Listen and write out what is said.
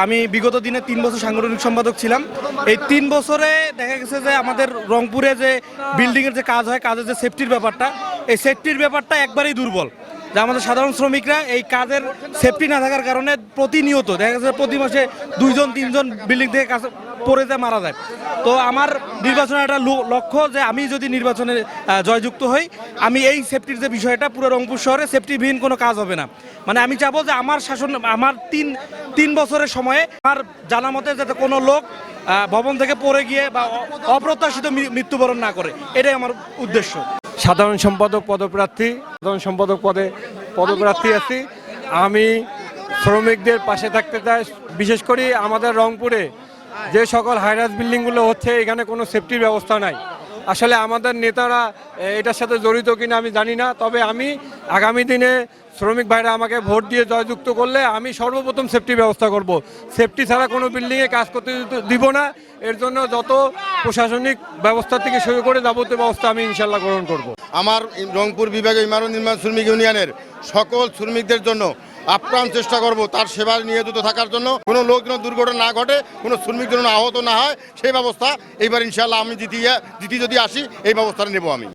আমি বিগত দিনে 3 বছর সাংগঠনিক সম্পাদক ছিলাম। এই 3 বছরে দেখা গেছে যে আমাদের রংপুরে যে বিল্ডিংয়ের যে কাজ হয়, কাজের যে সেফটির ব্যাপারটা, এই সেফটির ব্যাপারটা একবারেই দুর্বল। যে আমাদের সাধারণ শ্রমিকরা এই কাজের সেফটি না থাকার কারণে প্রতিনিয়ত দেখা যাচ্ছে প্রতি মাসে 2-3জন বিল্ডিং থেকে কাজ পড়ে যায়, মারা যায়। তো আমার নির্বাচনের একটা লক্ষ্য যে আমি যদি নির্বাচনে জয়যুক্ত হই, আমি এই সেফটির যে বিষয়টা পুরো রংপুর শহরে সেফটিবিহীন কোনো কাজ হবে না। মানে আমি চাবো যে আমার শাসন, আমার তিন বছরের সময়ে আমার জানা মতে যাতে কোনো লোক ভবন থেকে পড়ে গিয়ে বা অপ্রত্যাশিত মৃত্যুবরণ না করে, এটাই আমার উদ্দেশ্য। সাধারণ সম্পাদক পদে পদপ্রার্থী আছি। আমি শ্রমিকদের পাশে থাকতে চাই। বিশেষ করে আমাদের রংপুরে যে সকল হাইরাইজ বিল্ডিংগুলো হচ্ছে, এখানে কোনো সেফটির ব্যবস্থা নাই। আসলে আমাদের নেতারা এটার সাথে জড়িত কিনা আমি জানি না, তবে আমি আগামী দিনে শ্রমিক ভাইরা আমাকে ভোট দিয়ে জয়যুক্ত করলে আমি সর্বপ্রথম সেফটি ব্যবস্থা করব। সেফটি ছাড়া কোনো বিল্ডিংয়ে কাজ করতে দিব না। এর জন্য যত প্রশাসনিক ব্যবস্থা থেকে শুরু করে যাবতীয় ব্যবস্থা আমি ইনশাল্লাহ গ্রহণ করব। আমার রংপুর বিভাগে ইমারত নির্মাণ শ্রমিক ইউনিয়নের সকল শ্রমিকদের জন্য আপ্রাণ চেষ্টা করব তার সেবায় নিয়োজিত থাকার জন্য, কোনো লোক যেন দুর্ঘটনা না ঘটে, কোনো শ্রমিক যেন আহত না হয়, সেই ব্যবস্থা এইবার ইনশাল্লাহ আমি জিতি যদি আসি এই ব্যবস্থাটা নেব আমি।